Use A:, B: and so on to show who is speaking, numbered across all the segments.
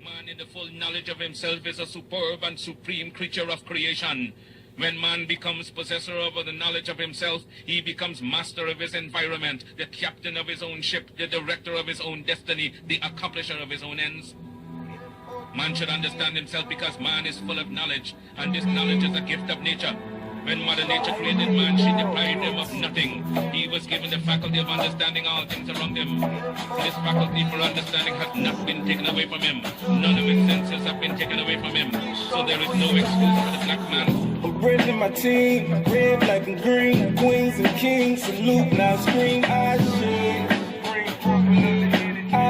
A: Man in the full knowledge of himself is a superb and supreme creature of creation. When man becomes possessor over the knowledge of himself, he becomes master of his environment, the captain of his own ship, the director of his own destiny, the accomplisher of his own ends. Man should understand himself because man is full of knowledge, and this knowledge is a gift of nature. When Mother Nature created man, she deprived him of nothing. He was given the faculty of understanding all things around him. This faculty for understanding has not been taken away from him. None of his senses have been taken away from him. So there is no excuse for the black man.
B: I'm bridging my team, red, black, and green. Queens and kings, salute, now scream. I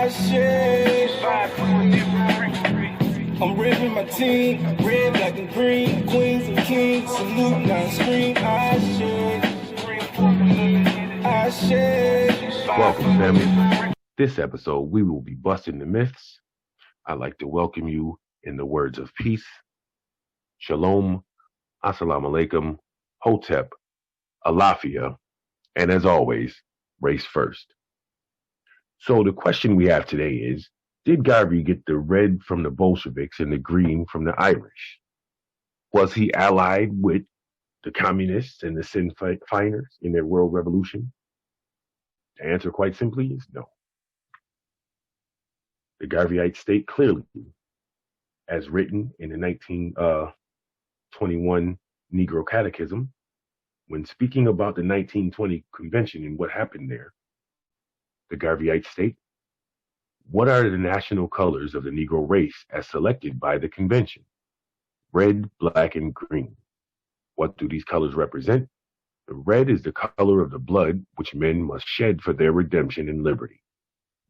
B: share. I'm ripping my team, red, black, and green. Queens and kings, salute, now scream. I share.
C: Welcome, family. This episode, we will be busting the myths. I'd like to welcome you in the words of peace. Shalom, assalamu alaikum, hotep, alafia, and as always, race first. So the question we have today is, did Garvey get the red from the Bolsheviks and the green from the Irish? Was he allied with the communists and the Sinn Feiners in their world revolution? The answer quite simply is no. The Garveyite state clearly, as written in the 1921 Negro Catechism, when speaking about the 1920 convention and what happened there, the Garveyite state, what are the national colors of the Negro race as selected by the convention? Red, black, and green. What do these colors represent? The red is the color of the blood which men must shed for their redemption and liberty.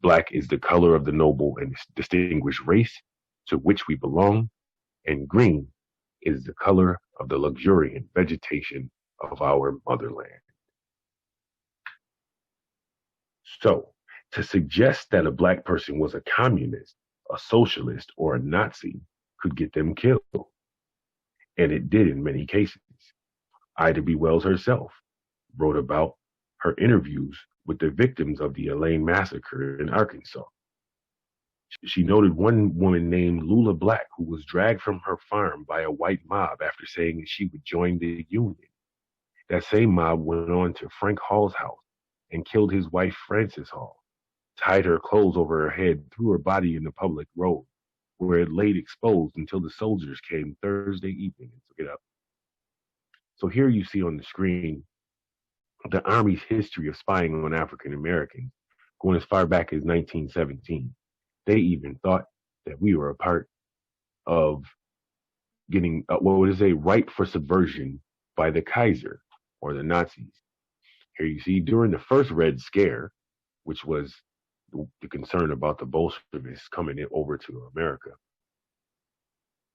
C: Black is the color of the noble and distinguished race to which we belong, and green is the color of the luxuriant vegetation of our motherland. So, to suggest that a black person was a communist, a socialist, or a Nazi could get them killed. And it did in many cases. Ida B. Wells herself wrote about her interviews with the victims of the Elaine massacre in Arkansas. She noted one woman named Lula Black who was dragged from her farm by a white mob after saying that she would join the Union. That same mob went on to Frank Hall's house and killed his wife, Frances Hall, tied her clothes over her head, threw her body in the public road, where it laid exposed until the soldiers came Thursday evening and took it up. So here you see on the screen the Army's history of spying on African Americans, going as far back as 1917. They even thought that we were a part of getting, ripe for subversion by the Kaiser or the Nazis. Here you see during the first Red Scare, which was the concern about the Bolsheviks coming over to America.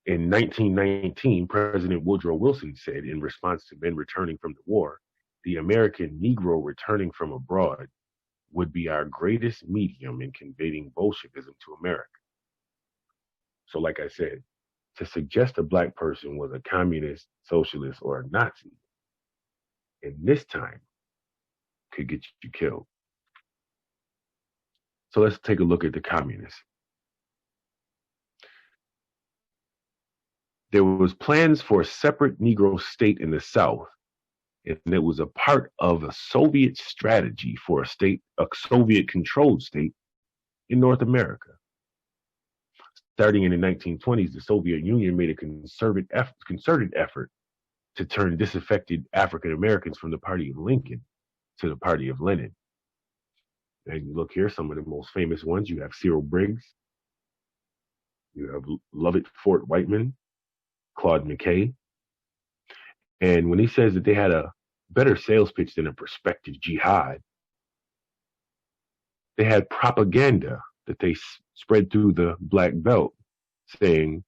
C: In 1919, President Woodrow Wilson said in response to men returning from the war, the American Negro returning from abroad would be our greatest medium in conveying Bolshevism to America. So like I said, to suggest a black person was a communist, socialist, or a Nazi, in this time, could get you killed. So let's take a look at the communists. There was plans for a separate Negro state in the South, and it was a part of a Soviet strategy for a Soviet-controlled state in North America. Starting in the 1920s, the Soviet Union made a concerted effort to turn disaffected African Americans from the party of Lincoln to the party of Lenin. And you look here, some of the most famous ones, you have Cyril Briggs, you have Lovett Fort Whiteman, Claude McKay. And when he says that they had a better sales pitch than a prospective jihad, they had propaganda that they spread through the Black Belt saying,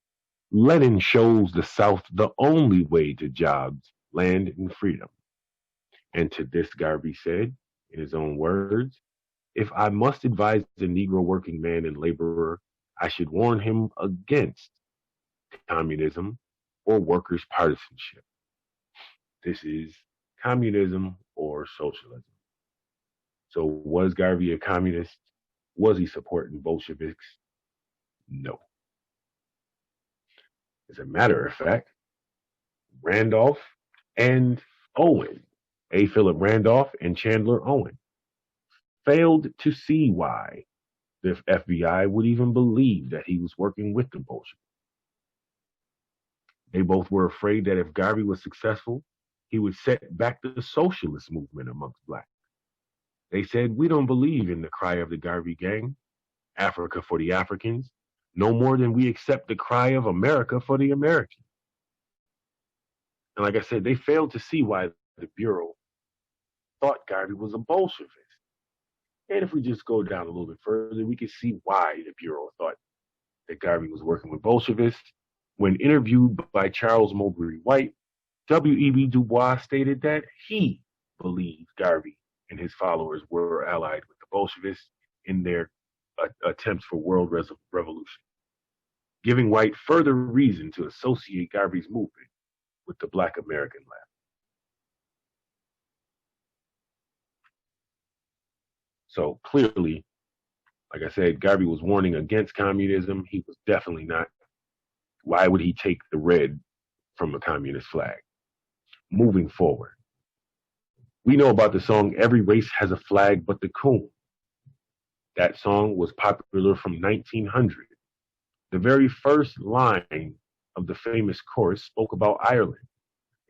C: Lenin shows the South the only way to jobs, land, and freedom. And to this, Garvey said, in his own words, if I must advise the Negro working man and laborer, I should warn him against communism or workers' partisanship. This is communism or socialism. So was Garvey a communist? Was he supporting Bolsheviks? No. As a matter of fact, Randolph and Owen, A. Philip Randolph and Chandler Owen, failed to see why the FBI would even believe that he was working with the Bolsheviks. They both were afraid that if Garvey was successful, he would set back the socialist movement amongst blacks. They said, "We don't believe in the cry of the Garvey gang, Africa for the Africans, no more than we accept the cry of America for the Americans." And like I said, they failed to see why the Bureau thought Garvey was a Bolshevist. And if we just go down a little bit further, we can see why the Bureau thought that Garvey was working with Bolshevists. When interviewed by Charles Mowbray White, W.E.B. Du Bois stated that he believed Garvey and his followers were allied with the Bolshevists in their attempts for world revolution, giving White further reason to associate Garvey's movement with the Black American left. So clearly, like I said, Garvey was warning against communism. He was definitely not. Why would he take the red from a communist flag? Moving forward, we know about the song "Every Race Has a Flag But the Coon." That song was popular from 1900. The very first line of the famous chorus spoke about Ireland,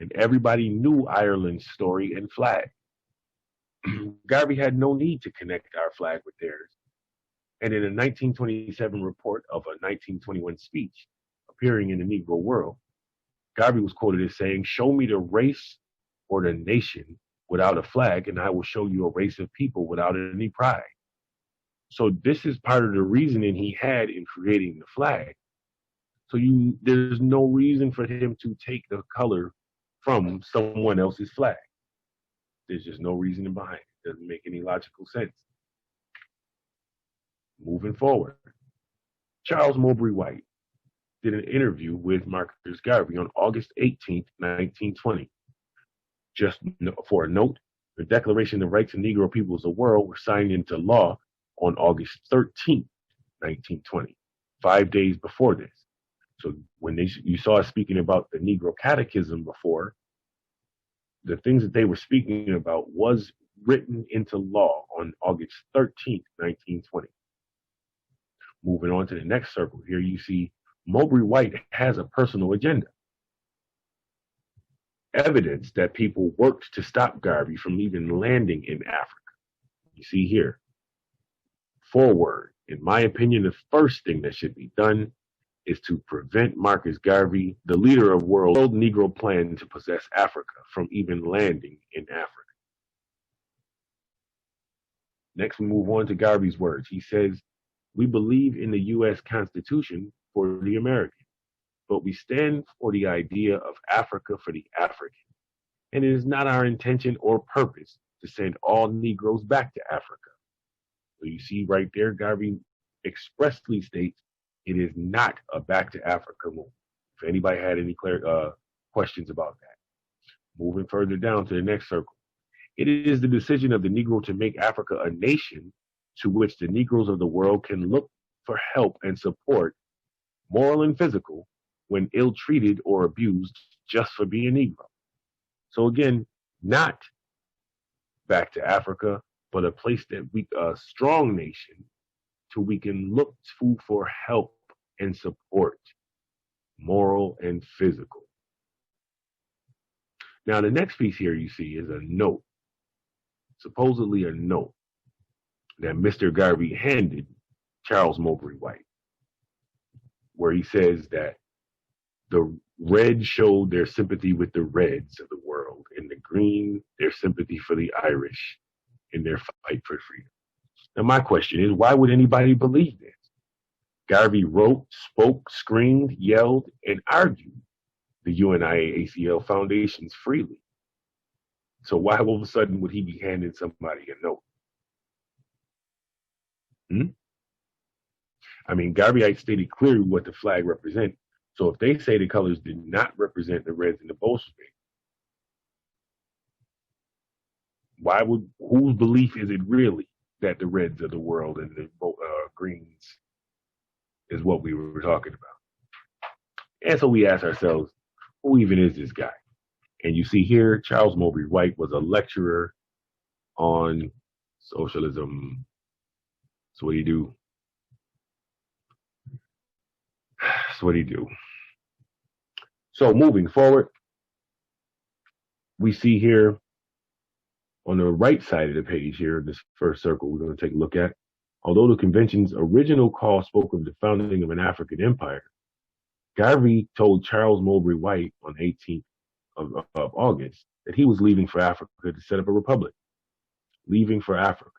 C: and everybody knew Ireland's story and flag. Garvey had no need to connect our flag with theirs. And in a 1927 report of a 1921 speech appearing in the Negro World, Garvey was quoted as saying, "Show me the race or the nation without a flag, and I will show you a race of people without any pride." So this is part of the reasoning he had in creating the flag. So there's no reason for him to take the color from someone else's flag. There's just no reasoning behind it. It doesn't make any logical sense. Moving forward, Charles Mowbray White did an interview with Marcus Garvey on August 18th, 1920. Just for a note, the Declaration of the Rights of Negro Peoples of the World was signed into law on August 13th, 1920, 5 days before this. So when you saw us speaking about the Negro Catechism before, the things that they were speaking about was written into law on August 13th, 1920. Moving on to the next circle, here you see Mowbray White has a personal agenda. Evidence that people worked to stop Garvey from even landing in Africa. You see here, forward, in my opinion, the first thing that should be done is to prevent Marcus Garvey, the leader of World Negro Plan to possess Africa, from even landing in Africa. Next, we move on to Garvey's words. He says, "We believe in the U.S. Constitution for the American, but we stand for the idea of Africa for the African. And it is not our intention or purpose to send all Negroes back to Africa." So you see right there, Garvey expressly states it is not a back to Africa move. If anybody had any questions about that. Moving further down to the next circle. It is the decision of the Negro to make Africa a nation to which the Negroes of the world can look for help and support, moral and physical, when ill-treated or abused just for being Negro. So again, not back to Africa, but a place that a strong nation to we can look to for help and support, moral and physical. Now, the next piece here you see is a note, supposedly a note that Mr. Garvey handed Charles Mowbray White, where he says that the red showed their sympathy with the Reds of the world, and the green, their sympathy for the Irish in their fight for freedom. Now, my question is, why would anybody believe this? Garvey wrote, spoke, screamed, yelled, and argued the UNA-ACL foundations freely. So why all of a sudden would he be handing somebody a note? I mean, Garveyite stated clearly what the flag represented. So if they say the colors did not represent the Reds and the Bolsheviks, whose belief is it really that the Reds of the world and the Greens is what we were talking about? And so we ask ourselves, who even is this guy? And you see here, Charles Mobley White was a lecturer on socialism. So what do you do? So what do you do? So moving forward, we see here on the right side of the page here, this first circle we're going to take a look at. Although the convention's original call spoke of the founding of an African empire, Garvey told Charles Mobley White on 18th of August that he was leaving for Africa to set up a republic. Leaving for Africa.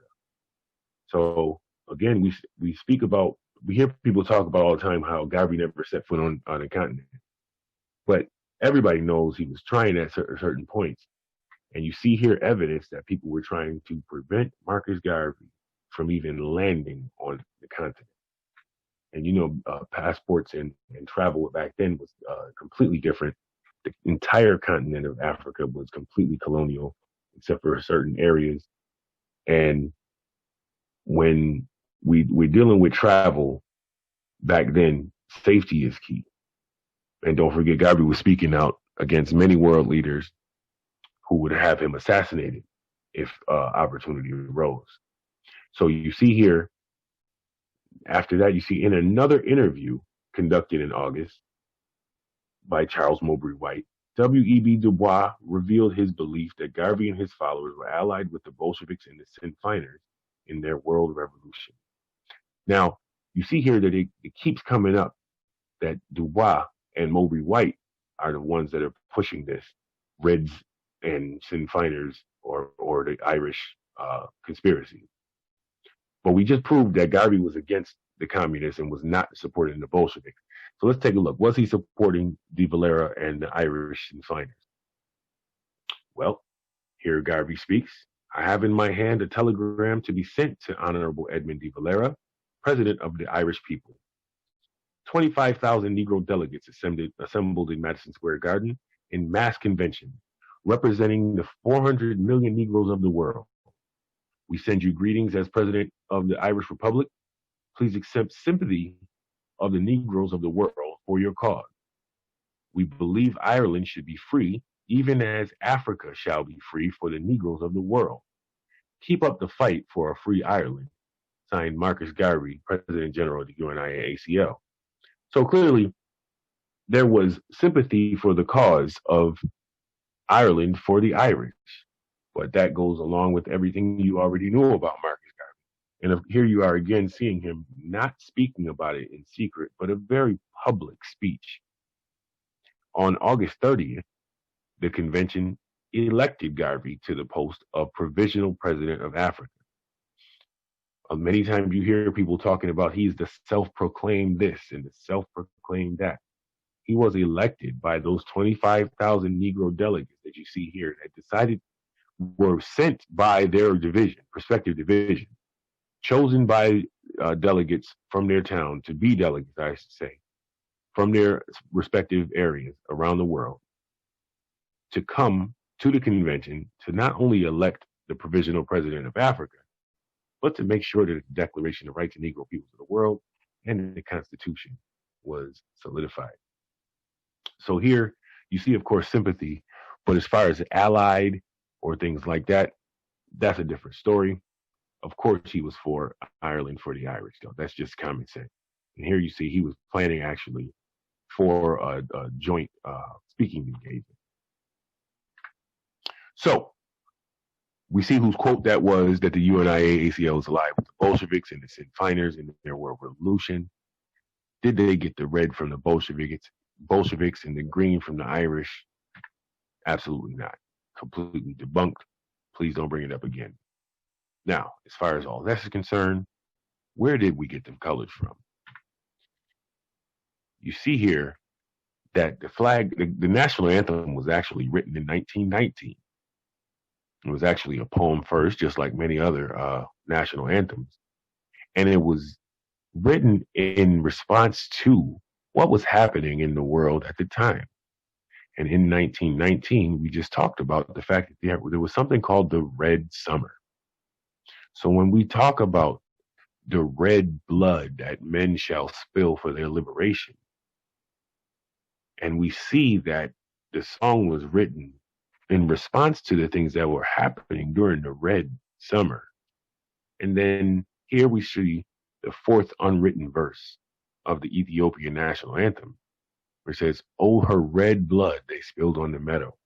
C: So again, we hear people talk about all the time how Garvey never set foot on a continent, but everybody knows he was trying at certain points. And you see here evidence that people were trying to prevent Marcus Garvey from even landing on the continent. And passports and travel back then was completely different. The entire continent of Africa was completely colonial, except for certain areas. And when we're dealing with travel back then, safety is key. And don't forget, Garvey was speaking out against many world leaders who would have him assassinated if opportunity arose. So you see here, after that, you see in another interview conducted in August by Charles Mobley White, W.E.B. Du Bois revealed his belief that Garvey and his followers were allied with the Bolsheviks and the Sinn Feiners in their world revolution. Now, you see here that it keeps coming up that Du Bois and Mobley White are the ones that are pushing this Reds and Sinn Feiners or the Irish conspiracy. But we just proved that Garvey was against the communists and was not supporting the Bolsheviks. So let's take a look. Was he supporting de Valera and the Irish Sinn Feiners? Well, here Garvey speaks. I have in my hand a telegram to be sent to Honorable Edmund de Valera, President of the Irish people. 25,000 Negro delegates assembled in Madison Square Garden in mass convention, representing the 400 million Negroes of the world. We send you greetings as President of the Irish Republic. Please accept sympathy of the Negroes of the world for your cause. We believe Ireland should be free, even as Africa shall be free for the Negroes of the world. Keep up the fight for a free Ireland. Signed, Marcus Garvey, President General of the UNA-ACL. So clearly, there was sympathy for the cause of Ireland for the Irish. But that goes along with everything you already knew about Marcus Garvey. And here you are again seeing him not speaking about it in secret, but a very public speech. On August 30th, the convention elected Garvey to the post of Provisional President of Africa. Many times you hear people talking about he's the self-proclaimed this and the self-proclaimed that. He was elected by those 25,000 Negro delegates that you see here that decided were sent by their respective division, chosen by delegates from their town to be delegates, I should say, from their respective areas around the world, to come to the convention to not only elect the provisional president of Africa, but to make sure that the Declaration of Rights of Negro Peoples of the World and the Constitution was solidified. So here you see, of course, sympathy, but as far as allied or things like that, that's a different story. Of course, he was for Ireland for the Irish, though. That's just common sense. And here you see he was planning actually for a joint speaking engagement. So we see whose quote that was, that the UNA-ACL is alive with the Bolsheviks and the Sinn Feiners in their world revolution. Did they get the red from the Bolsheviks and the green from the Irish? Absolutely not. Completely debunked. Please don't bring it up again. Now, as far as all this is concerned, where did we get the colors from? You see here that the national anthem was actually written in 1919. It was actually a poem first, just like many other national anthems. And it was written in response to what was happening in the world at the time. And in 1919, we just talked about the fact that there was something called the Red Summer. So when we talk about the red blood that men shall spill for their liberation, And we see that the song was written in response to the things that were happening during the Red Summer. And then here we see the fourth unwritten verse of the Ethiopian national anthem, where it says, "Oh, her red blood they spilled on the meadow."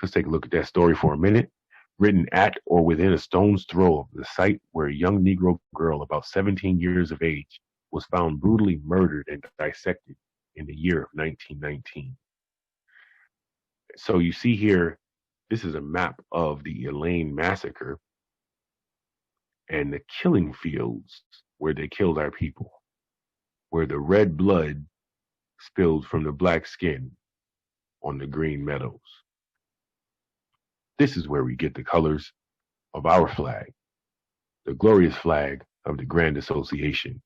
C: Let's take a look at that story for a minute. Written at or within a stone's throw of the site where a young Negro girl about 17 years of age was found brutally murdered and dissected in the year of 1919. So you see here, this is a map of the Elaine massacre and the killing fields where they killed our people, where the red blood spilled from the black skin on the green meadows. This is where we get the colors of our flag, the glorious flag of the Grand Association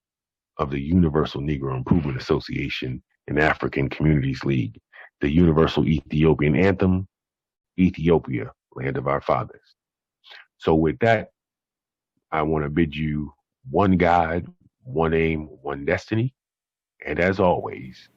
C: of the Universal Negro Improvement Association and African Communities League, the Universal Ethiopian Anthem, Ethiopia, land of our fathers. So with that, I want to bid you one God, one aim, one destiny, and as always,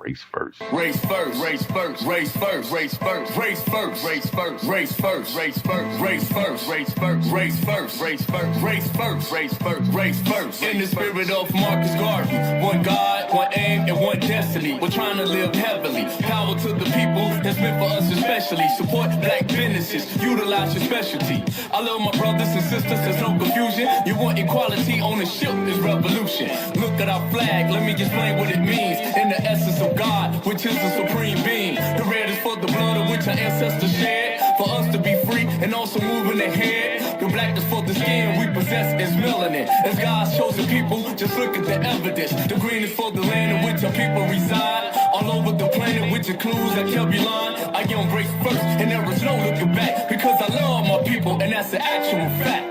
C: race first.
B: Race first, race first, race first, race first, race first, race first, race first, race first, race first, race first, race first, race first, race first, race first, race first. In the spirit of Marcus Garvey, one God, one aim, and one destiny. We're trying to live heavily. Power to the people that's meant for us especially. Support black businesses, utilize your specialty. I love my brothers and sisters, there's no confusion. You want equality, ownership is revolution. Look at our flag, let me explain what it means. In the essence of God, which is the supreme being. The red is for the blood of which our ancestors shed, for us to be free and also moving ahead. The black is for the skin we possess as melanin. As God's chosen people, just look at the evidence. The green is for the land in which our people reside. All over the planet, which includes that Kelbulan. I embrace first, and there is no looking back. Because I love my people, and that's the actual fact.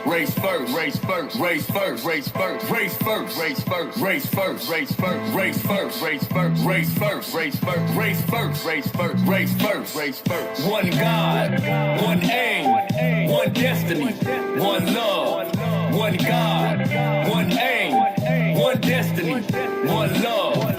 B: Race first, race first, race first, race first, race first, race first, race first, race first, race first, race first, race first, race first, race first, race first, race first, race first. One God, one aim, one destiny, one love. One God, one aim, one destiny, one